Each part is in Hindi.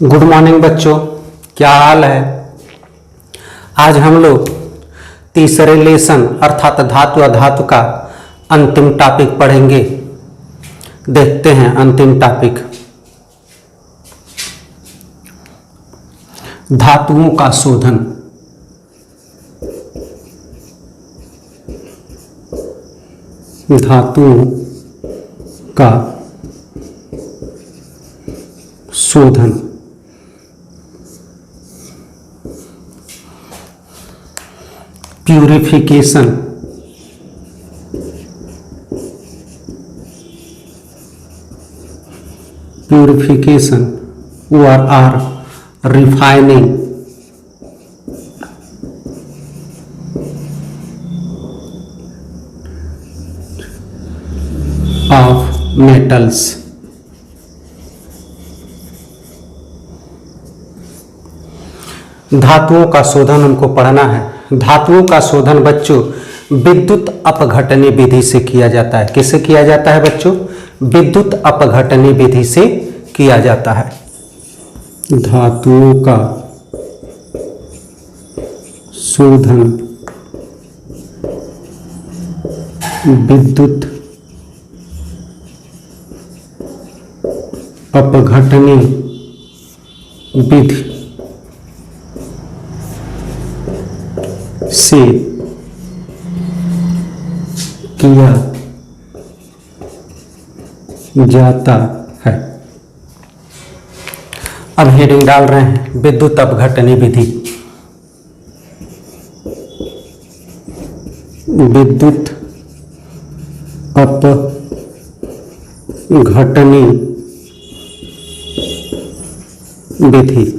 गुड मॉर्निंग बच्चों, क्या हाल है। आज हम लोग तीसरे लेसन अर्थात धातु अधातु का अंतिम टॉपिक पढ़ेंगे। देखते हैं अंतिम टॉपिक, धातुओं का शोधन। धातुओं का शोधन। Purification. Purification or refining of metals। धातुओं का शोधन हमको पढ़ना है। धातुओं का शोधन बच्चों विद्युत अपघटनी विधि से किया जाता है। किससे किया जाता है बच्चों? विद्युत अपघटनी विधि से किया जाता है। धातुओं का शोधन विद्युत अपघटनी विधि से किया जाता है। अब हेडिंग डाल रहे हैं विद्युत अपघटनी विधि। विद्युत अपघटनी विधि।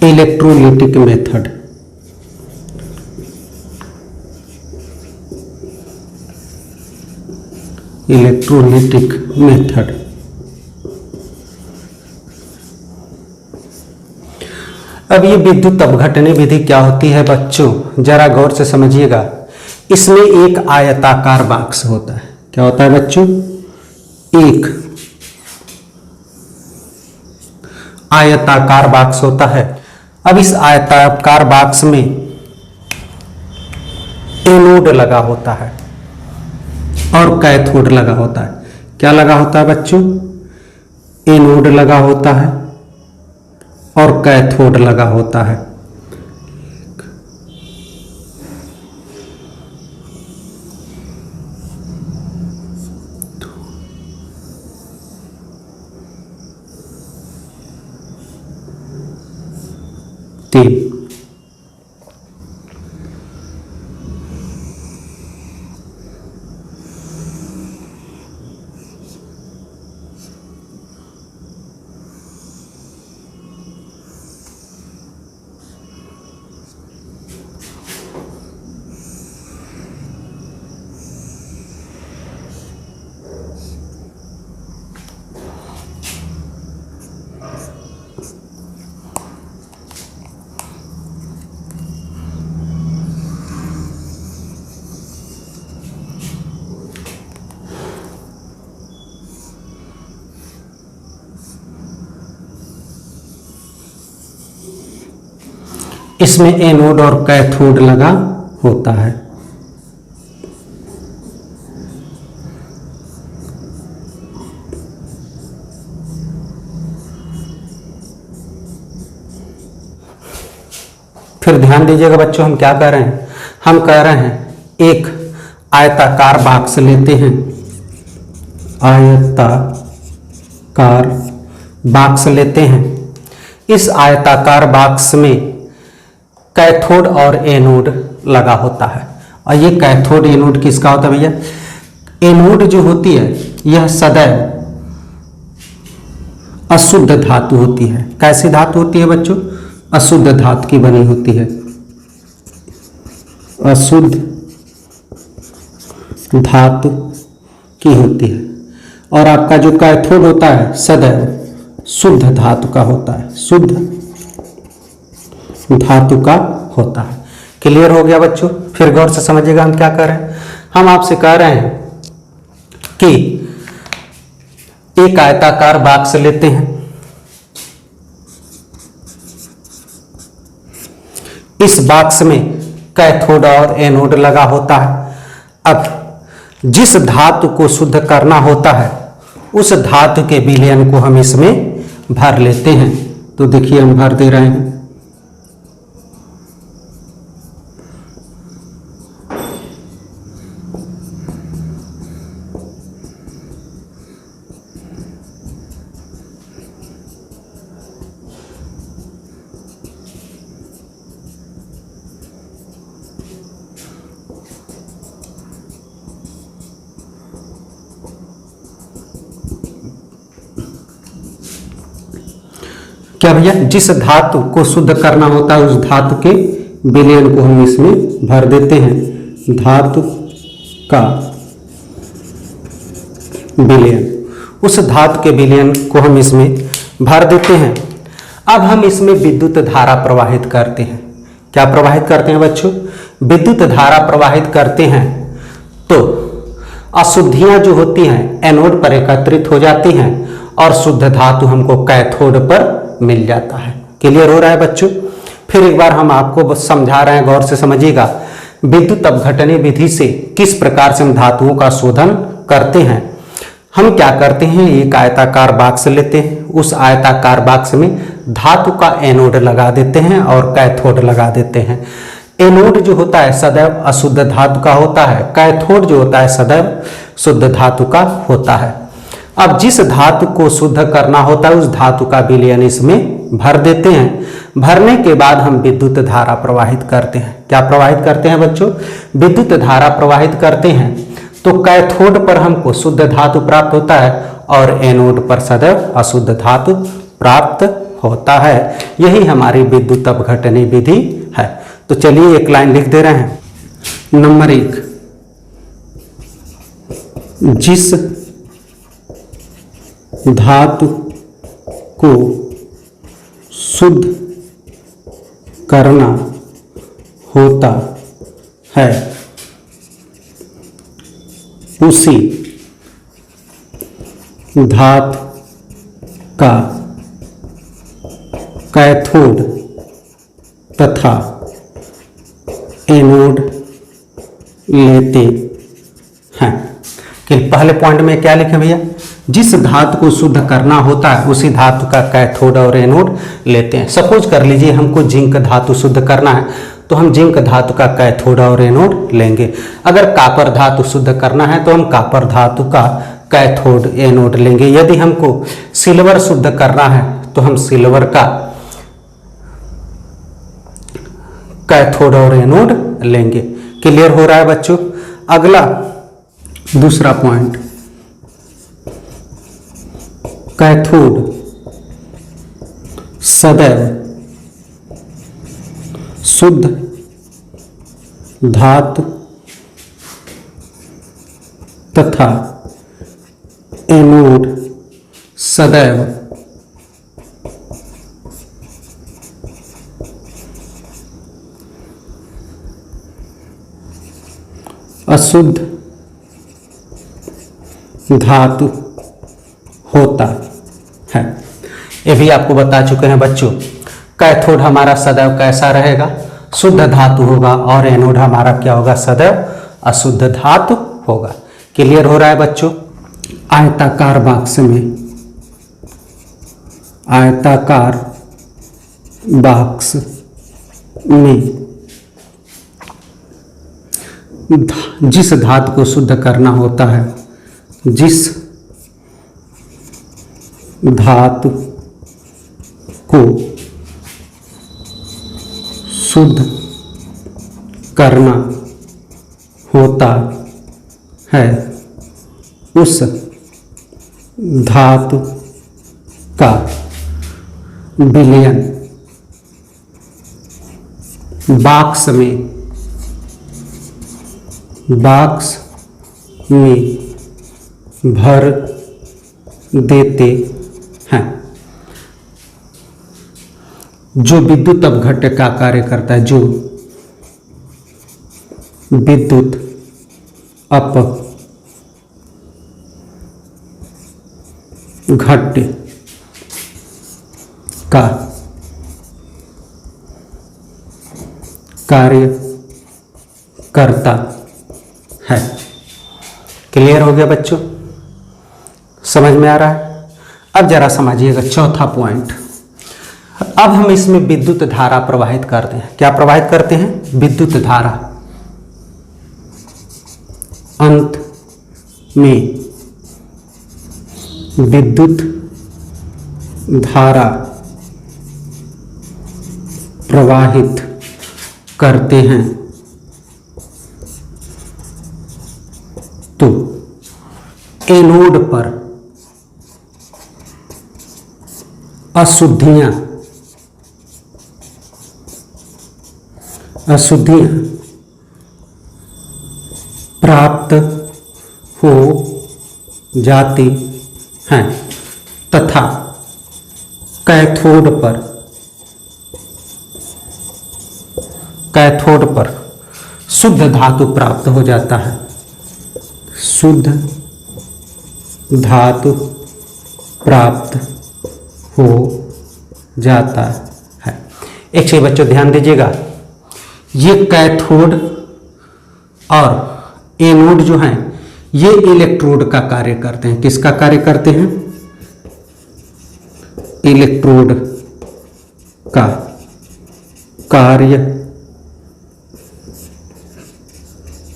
Electrolytic method. Electrolytic method. अब ये विद्युत अपघटनी विधि क्या होती है बच्चों, जरा गौर से समझिएगा। इसमें एक आयताकार बॉक्स होता है। क्या होता है बच्चों? एक आयताकार बॉक्स होता है। अब इस आयताकार बॉक्स में एनोड लगा होता है और कैथोड लगा होता है। क्या लगा होता है बच्चों? एनोड लगा होता है और कैथोड लगा होता है। तीन इसमें एनोड और कैथोड लगा होता है। फिर ध्यान दीजिएगा बच्चों, हम क्या कह रहे हैं? हम कह रहे हैं एक आयताकार बॉक्स लेते हैं। आयताकार बॉक्स लेते हैं। इस आयताकार बॉक्स में कैथोड और एनोड लगा होता है। और ये कैथोड एनोड किसका होता है भैया? एनोड जो होती है यह सदैव अशुद्ध धातु होती है। कैसी धातु होती है बच्चों? अशुद्ध धातु की बनी होती है। अशुद्ध धातु की होती है। और आपका जो कैथोड होता है सदैव शुद्ध धातु का होता है। शुद्ध धातु का होता है। क्लियर हो गया बच्चों? फिर गौर से समझिएगा हम क्या कर रहे हैं। हम आपसे कह रहे हैं कि एक आयताकार बॉक्स लेते हैं। इस बॉक्स में कैथोड और एनोड लगा होता है। अब जिस धातु को शुद्ध करना होता है उस धातु के विलयन को हम इसमें भर लेते हैं। तो देखिए हम भर दे रहे हैं। क्या भैया, जिस धातु को शुद्ध करना होता है उस धातु के विलयन को हम इसमें भर देते हैं। धातु का विलयन, उस धातु के विलयन को हम इसमें भर देते हैं। अब हम इसमें विद्युत धारा प्रवाहित करते हैं। क्या प्रवाहित करते हैं बच्चों? विद्युत धारा प्रवाहित करते हैं। तो अशुद्धियां जो होती हैं एनोड पर एकत्रित हो जाती हैं और शुद्ध धातु हमको कैथोड पर मिल जाता है। क्लियर हो रहा है बच्चों? फिर एक बार हम आपको समझा रहे हैं, गौर से समझिएगा। विद्युत अपघटनी विधि से किस प्रकार से हम धातुओं का शोधन करते हैं। हम क्या करते हैं, एक आयताकार बॉक्स लेते हैं। उस आयताकार बॉक्स में धातु का एनोड लगा देते हैं और कैथोड लगा देते हैं। एनोड जो होता है सदैव अशुद्ध धातु का होता है, कैथोड जो होता है सदैव शुद्ध धातु का होता है। अब जिस धातु को शुद्ध करना होता है उस धातु का विलयन इसमें भर देते हैं। भरने के बाद हम विद्युत धारा प्रवाहित करते हैं। क्या प्रवाहित करते हैं बच्चों? विद्युत धारा प्रवाहित करते हैं। तो कैथोड पर हमको शुद्ध धातु प्राप्त होता है और एनोड पर सदैव अशुद्ध धातु प्राप्त होता है। यही हमारी विद्युत अपघटनी विधि है। तो चलिए एक लाइन लिख दे रहे हैं। नंबर 1, जिस धातु को शुद्ध करना होता है उसी धातु का कैथोड तथा एनोड लेते हैं। कि पहले पॉइंट में क्या लिखे भैया? जिस धातु को शुद्ध करना होता है उसी धातु का कैथोड और एनोड लेते हैं। सपोज कर लीजिए हमको जिंक धातु शुद्ध करना है तो हम जिंक धातु का कैथोड और एनोड लेंगे। अगर कॉपर धातु शुद्ध करना है तो हम कॉपर धातु का कैथोड एनोड लेंगे। यदि हमको सिल्वर शुद्ध करना है तो हम सिल्वर का कैथोड और एनोड लेंगे। क्लियर हो रहा है बच्चों? अगला दूसरा पॉइंट, कैथोड सदैव शुद्ध धातु तथा एनोड सदैव अशुद्ध धातु होता है। ये भी आपको बता चुके हैं बच्चों। कैथोड हमारा सदैव कैसा रहेगा? शुद्ध धातु होगा और एनोड हमारा क्या होगा? सदैव अशुद्ध धातु होगा। क्लियर हो रहा है बच्चों? आयताकार बॉक्स में, आयताकार बॉक्स में जिस धातु को शुद्ध करना होता है, जिस धातु को शुद्ध करना होता है उस धातु का विलयन बॉक्स में भर देते हैं। जो विद्युत अपघट्य का कार्य करता है, जो विद्युत घट्य का कार्य करता है। क्लियर हो गया बच्चों? समझ में आ रहा है? अब जरा समझिएगा चौथा पॉइंट। अब हम इसमें विद्युत धारा प्रवाहित करते हैं। क्या प्रवाहित करते हैं? विद्युत धारा। अंत में विद्युत धारा प्रवाहित करते हैं तो एनोड पर अशुद्धियां प्राप्त हो जाती हैं तथा कैथोड पर शुद्ध धातु प्राप्त हो जाता है। शुद्ध धातु प्राप्त हो जाता है। एक चीज बच्चों ध्यान दीजिएगा, ये कैथोड और एनोड जो हैं ये इलेक्ट्रोड का कार्य करते हैं। किसका कार्य करते हैं? इलेक्ट्रोड का कार्य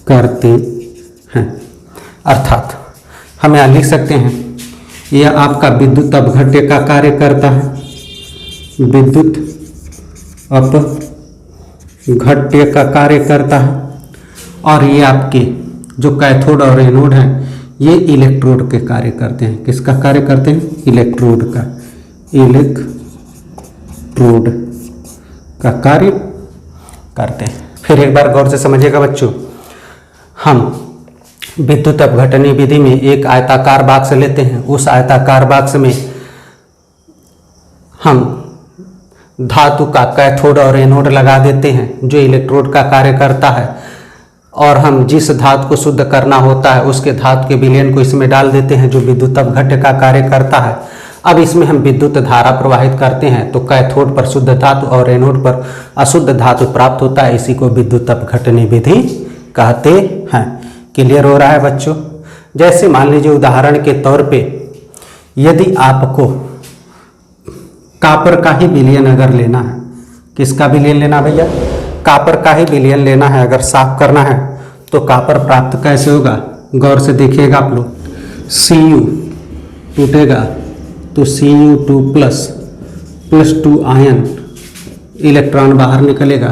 करते हैं। अर्थात हम यहां लिख सकते हैं यह आपका विद्युत अपघट्य का कार्य करता है। विद्युत अपघट्य का कार्य करता है और ये आपके जो कैथोड और एनोड हैं ये इलेक्ट्रोड के कार्य करते हैं। किसका कार्य करते हैं? इलेक्ट्रोड का। इलेक्ट्रोड का कार्य करते हैं। फिर एक बार गौर से समझिएगा बच्चों, हम विद्युत अपघटनी विधि में एक आयताकार बॉक्स लेते हैं। उस आयताकार बॉक्स में हम धातु का कैथोड और एनोड लगा देते हैं जो इलेक्ट्रोड का कार्य करता है, और हम जिस धातु को शुद्ध करना होता है उसके धातु के विलयन को इसमें डाल देते हैं जो विद्युत अपघट्य का कार्य करता है। अब इसमें हम विद्युत धारा प्रवाहित करते हैं तो कैथोड पर शुद्ध धातु और एनोड पर अशुद्ध धातु प्राप्त होता है। इसी को विद्युत अपघटनी विधि कहते हैं। क्लियर हो रहा है बच्चों? जैसे मान लीजिए उदाहरण के तौर पे यदि आपको कॉपर का ही विलयन अगर लेना है, किसका विलयन लेना भैया? कॉपर का ही विलयन लेना है, अगर साफ करना है तो कॉपर प्राप्त कैसे होगा? गौर से देखिएगा आप लोग, Cu टूटेगा तो Cu2 प्लस 2 आयन इलेक्ट्रॉन बाहर निकलेगा,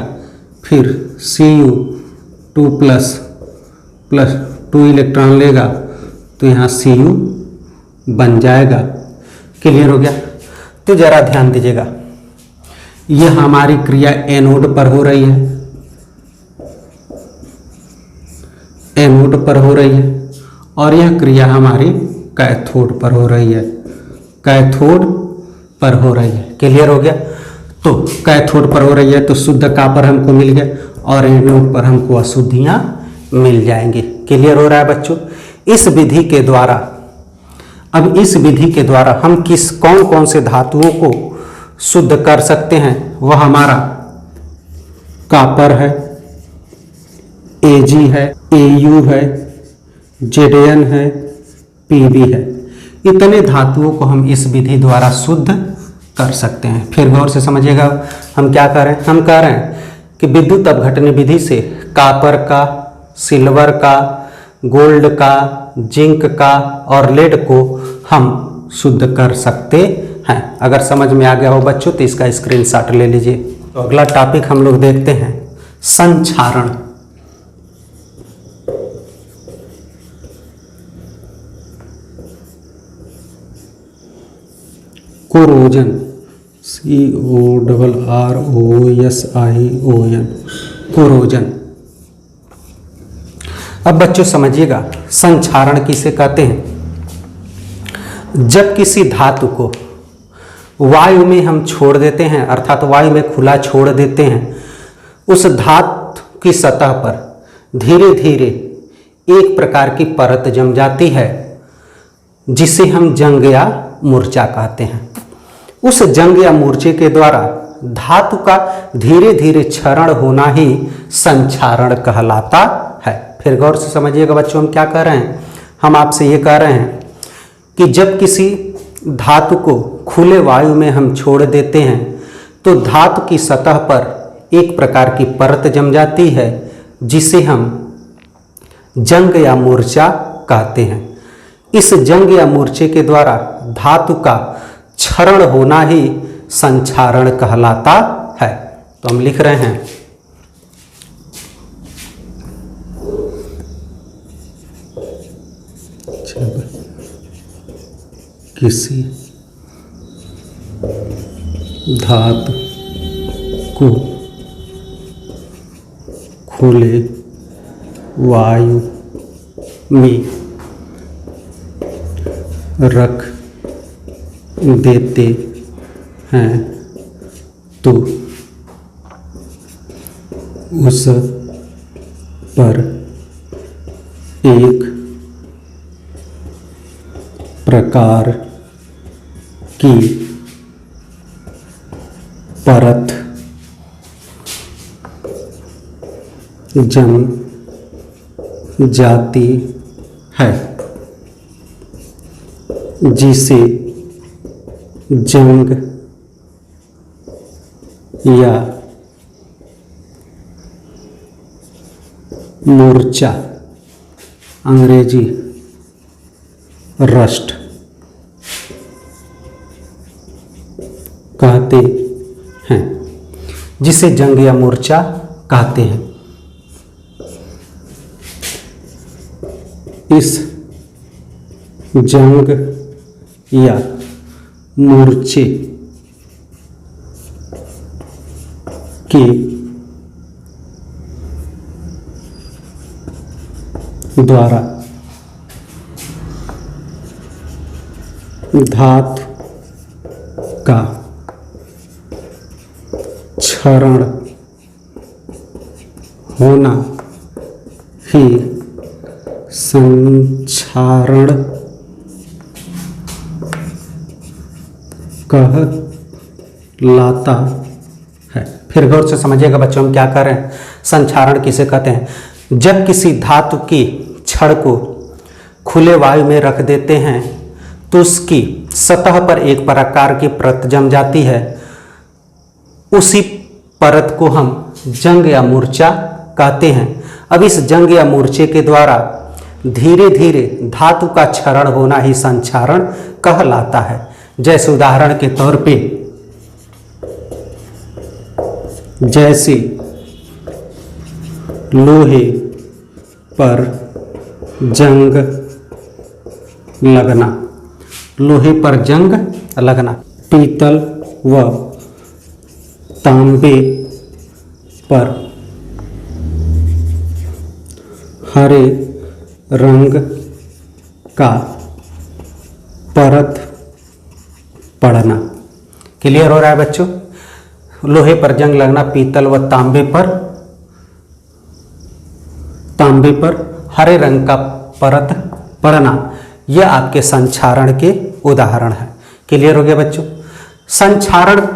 फिर Cu2 प्लस 2 इलेक्ट्रॉन लेगा तो यहाँ Cu बन जाएगा। क्लियर हो गया? तो जरा ध्यान दीजिएगा, यह हमारी क्रिया एनोड पर हो रही है, एनोड पर हो रही है, और यह क्रिया हमारी कैथोड पर हो रही है, कैथोड पर हो रही है। क्लियर हो गया? तो कैथोड पर हो रही है तो शुद्ध कॉपर हमको मिल गया और एनोड पर हमको अशुद्धियां मिल जाएंगी। क्लियर हो रहा है बच्चों? इस विधि के द्वारा, अब इस विधि के द्वारा हम कौन कौन से धातुओं को शुद्ध कर सकते हैं? वह हमारा कॉपर है, Ag है, Au है, Zn है, Pb है। इतने धातुओं को हम इस विधि द्वारा शुद्ध कर सकते हैं। फिर गौर से समझिएगा, हम क्या कर रहे हैं? हम कह रहे हैं कि विद्युत अपघटन विधि से कॉपर का, सिल्वर का, गोल्ड का, जिंक का और लेड को हम शुद्ध कर सकते हैं। अगर समझ में आ गया हो बच्चों तो इसका स्क्रीनशॉट ले लीजिए। तो अगला टॉपिक हम लोग देखते हैं संक्षारण। Corrosion, CORROSION, corrosion. अब बच्चों समझिएगा, संक्षारण किसे कहते हैं? जब किसी धातु को वायु में हम छोड़ देते हैं, अर्थात वायु में खुला छोड़ देते हैं, उस धातु की सतह पर धीरे धीरे एक प्रकार की परत जम जाती है जिसे हम जंग या मूर्छा कहते हैं। उस जंग या मूर्छे के द्वारा धातु का धीरे धीरे क्षरण होना ही संक्षारण कहलाता है। फिर गौर से समझिएगा बच्चों, हम क्या कह रहे हैं, हम आपसे ये कह रहे हैं कि जब किसी धातु को खुले वायु में हम छोड़ देते हैं तो धातु की सतह पर एक प्रकार की परत जम जाती है जिसे हम जंग या मूर्छा कहते हैं। इस जंग या मूर्छे के द्वारा धातु का क्षरण होना ही संक्षारण कहलाता है। तो हम लिख रहे हैं किसी धातु को खुले वायु में रख देते हैं तो उस पर एक प्रकार की परत जम जाती है जिसे जंग या मूर्छा, अंग्रेजी रस्ट कहते हैं, जिसे जंग या मूर्छा कहते हैं। इस जंग या मूर्छे के द्वारा धातु का क्षरण होना ही संक्षारण कहलाता है। फिर गौर से समझिएगा बच्चों, हम क्या कर रहे हैं, संक्षारण किसे कहते हैं। जब किसी धातु की छड़ को खुले वायु में रख देते हैं तो उसकी सतह पर एक प्रकार की परत जम जाती है, उसी परत को हम जंग या मूर्छा कहते हैं। अब इस जंग या मूर्छे के द्वारा धीरे धीरे धातु का क्षरण होना ही संक्षारण कहलाता है। जैसे उदाहरण के तौर पे, जैसे लोहे पर जंग लगना, लोहे पर जंग लगना, पीतल व तांबे पर हरे रंग का परत पड़ना। क्लियर हो रहा है बच्चों, लोहे पर जंग लगना, पीतल व तांबे पर हरे रंग का परत पड़ना, यह आपके संक्षारण के उदाहरण है। क्लियर हो गया बच्चों। संक्षारण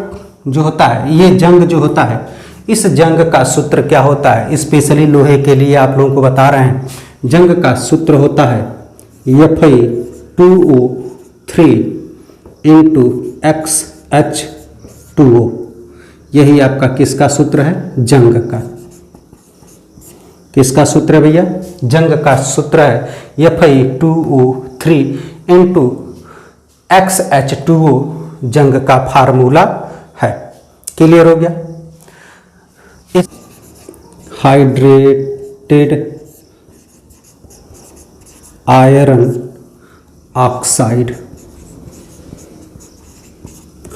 जो होता है, ये जंग जो होता है, इस जंग का सूत्र क्या होता है, स्पेशली लोहे के लिए आप लोगों को बता रहे हैं। जंग का सूत्र होता है Fe2O3 इंटू XH2O। यही आपका किसका सूत्र है, जंग का। किसका सूत्र है भैया, जंग का सूत्र है Fe2O3 इंटू XH2O, जंग का फार्मूला है। क्लियर हो गया। Hydrated iron oxide,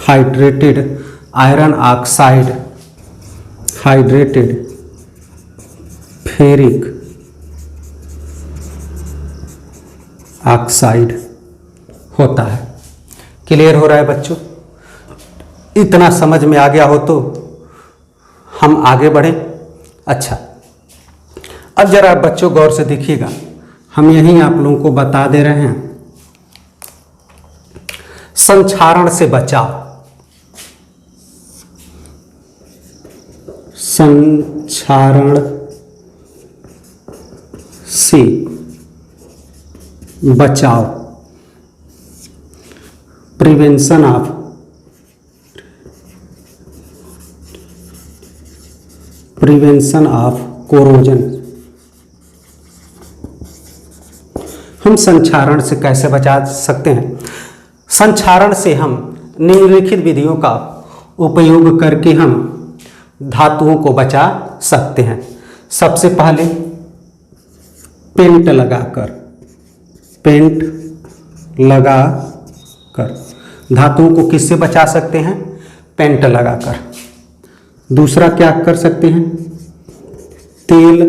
hydrated iron oxide, hydrated ferric oxide होता है। क्लियर हो रहा है बच्चों। इतना समझ में आ गया हो तो हम आगे बढ़ें। अच्छा, अब जरा बच्चों गौर से देखिएगा, हम यहीं आप लोगों को बता दे रहे हैं। संक्षारण से बचाव, संक्षारण से बचाव, प्रिवेंशन ऑफ कोरोजन। हम संक्षारण से कैसे बचा सकते हैं? संक्षारण से हम निम्नलिखित विधियों का उपयोग करके हम धातुओं को बचा सकते हैं। सबसे पहले पेंट लगाकर धातुओं को किससे बचा सकते हैं? पेंट लगाकर। दूसरा क्या कर सकते हैं? तेल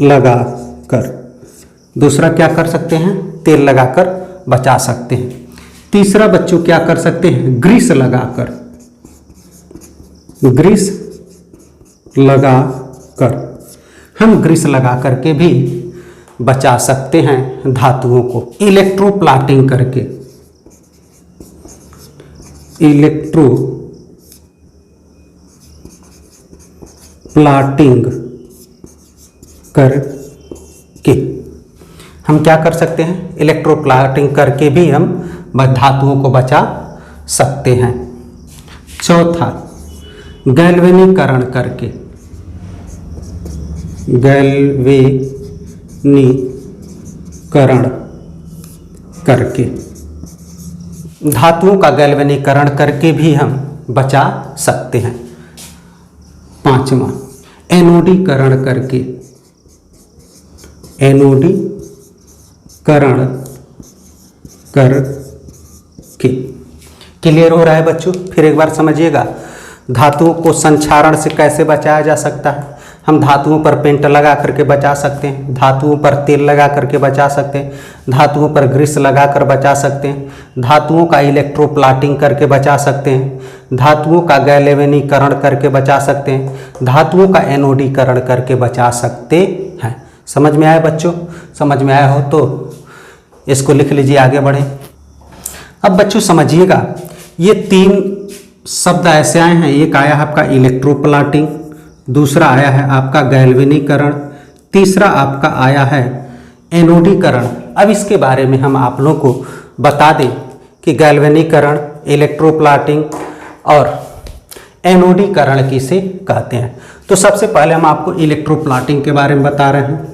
लगाकर। दूसरा क्या कर सकते हैं? तेल लगाकर बचा सकते हैं। तीसरा बच्चों क्या कर सकते हैं? ग्रीस लगाकर, ग्रीस लगाकर। हम ग्रीस लगा करके भी बचा सकते हैं धातुओं को। इलेक्ट्रोप्लाटिंग करके, इलेक्ट्रोप्लाटिंग करके हम क्या कर सकते हैं? इलेक्ट्रोप्लाटिंग करके भी हम धातुओं को बचा सकते हैं। चौथा, गैल्वेनीकरण करके, गैल्वेनीकरण करके, धातुओं का गैल्वेनीकरण करके भी हम बचा सकते हैं। पांचवा, एनोडीकरण करके, एनोडीकरण करके। क्लियर हो रहा है बच्चों? फिर एक बार समझिएगा, धातुओं को संक्षारण से कैसे बचाया जा सकता है। हम धातुओं पर पेंट लगा करके बचा सकते हैं, धातुओं पर तेल लगा करके बचा सकते हैं, धातुओं पर ग्रीस लगा कर बचा सकते हैं, धातुओं का इलेक्ट्रोप्लाटिंग करके बचा सकते हैं, धातुओं का गैल्वेनीकरण करके बचा सकते हैं, धातुओं का एनोडीकरण करके बचा सकते हैं। समझ में आया बच्चों? समझ में आया हो तो इसको लिख लीजिए, आगे बढ़ें। अब बच्चों समझिएगा, ये तीन शब्द ऐसे आए हैं। एक आया है आपका इलेक्ट्रोप्लाटिंग, दूसरा आया है आपका गैल्वेनीकरण, तीसरा आपका आया है एनोडीकरण। अब इसके बारे में हम आप लोगों को बता दें कि गैल्वेनीकरण, इलेक्ट्रोप्लाटिंग और एनोडीकरण किसे कहते हैं। तो सबसे पहले हम आपको इलेक्ट्रोप्लाटिंग के बारे में बता रहे हैं।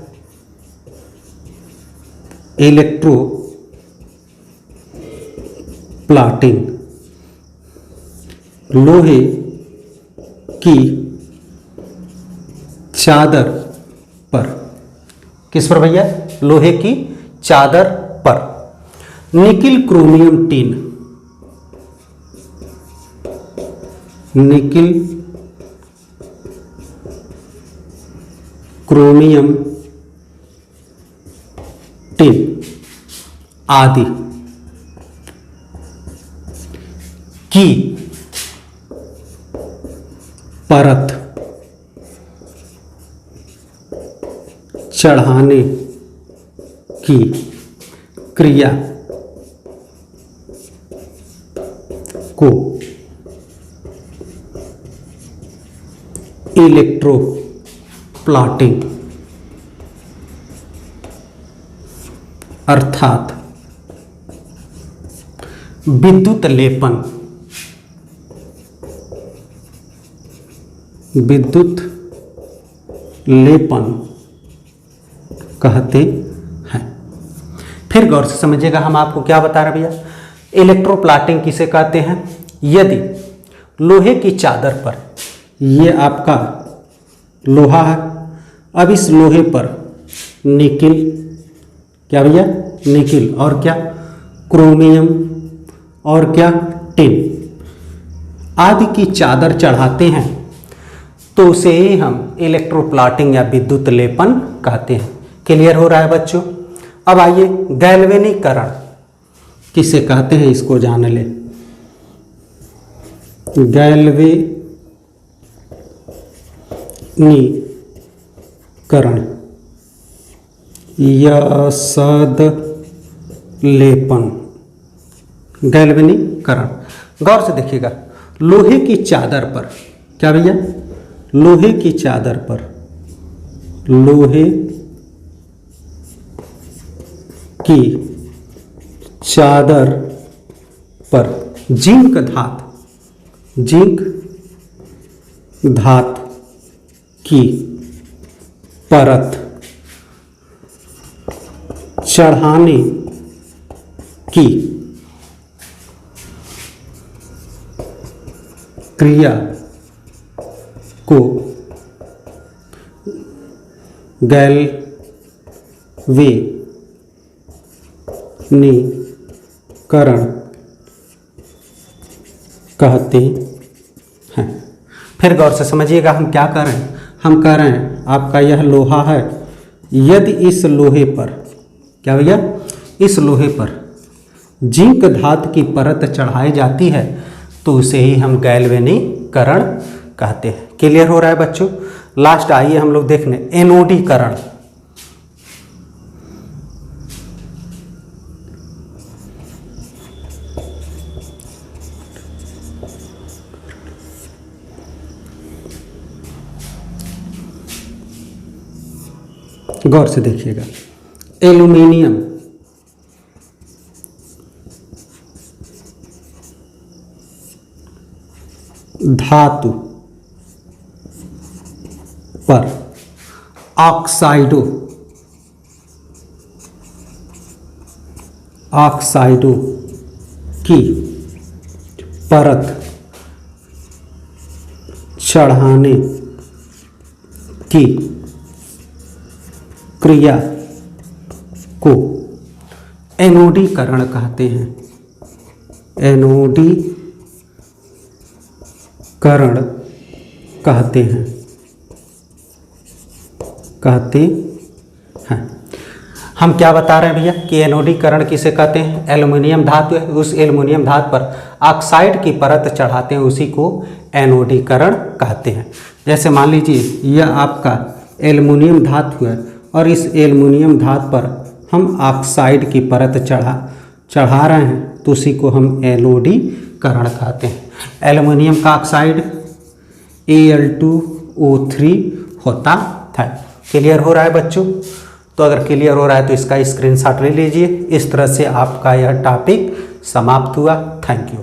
इलेक्ट्रोप्लाटिंग लोहे की चादर पर, किस पर भैया? लोहे की चादर पर nickel chromium tin, nickel chromium tin आदि की परत चढ़ाने की क्रिया को इलेक्ट्रोप्लाटिंग अर्थात विद्युत लेपन, विद्युत लेपन कहते हैं। फिर गौर से समझिएगा, हम आपको क्या बता रहे भैया? इलेक्ट्रोप्लाटिंग किसे कहते हैं? यदि लोहे की चादर पर, ये आपका लोहा है, अब इस लोहे पर निकिल, क्या भैया? निकिल और क्या? क्रोमियम और क्या? टिन आदि की चादर चढ़ाते हैं तो उसे ही हम इलेक्ट्रोप्लाटिंग या विद्युत लेपन कहते हैं। क्लियर हो रहा है बच्चों? अब आइए गैल्वेनीकरण किसे कहते हैं इसको जान ले। गैल्वेनीकरण या सद लेपन, गैल्वेनीकरण। गौर से देखिएगा, लोहे की चादर पर, क्या भैया, लोहे की चादर पर, लोहे की चादर पर जिंक धात की परत चढ़ाने की क्रिया को गैल्वेनीकरण कहते हैं। फिर गौर से समझिएगा, हम क्या कर रहे हैं, हम कह रहे हैं आपका यह लोहा है, यदि इस लोहे पर, क्या भैया, इस लोहे पर जिंक धातु की परत चढ़ाई जाती है तो उसे ही हम गैल्वेनीकरण कहते हैं। क्लियर हो रहा है बच्चों? लास्ट आइए हम लोग देखने एनोडीकरण। गौर से देखिएगा, एल्यूमिनियम धातु पर ऑक्साइडों की परत चढ़ाने की क्रिया को एनोडीकरण कहते हैं। एनोडीकरण कहते हैं। हम क्या बता रहे हैं भैया कि एनोडीकरण किसे कहते हैं? एल्युमिनियम धातु है, उस एल्युमिनियम धातु पर ऑक्साइड की परत चढ़ाते हैं, उसी को एनोडीकरण कहते हैं। जैसे मान लीजिए यह आपका एल्युमिनियम धातु है और इस एल्युमिनियम धातु पर हम ऑक्साइड की परत चढ़ा रहे हैं तो उसी को हम एनोडीकरण कहते हैं। एल्युमिनियम का ऑक्साइड Al2O3 होता है। क्लियर हो रहा है बच्चों? तो अगर क्लियर हो रहा है तो इसका स्क्रीनशॉट ले लीजिए। इस तरह से आपका यह टॉपिक समाप्त हुआ। Thank you.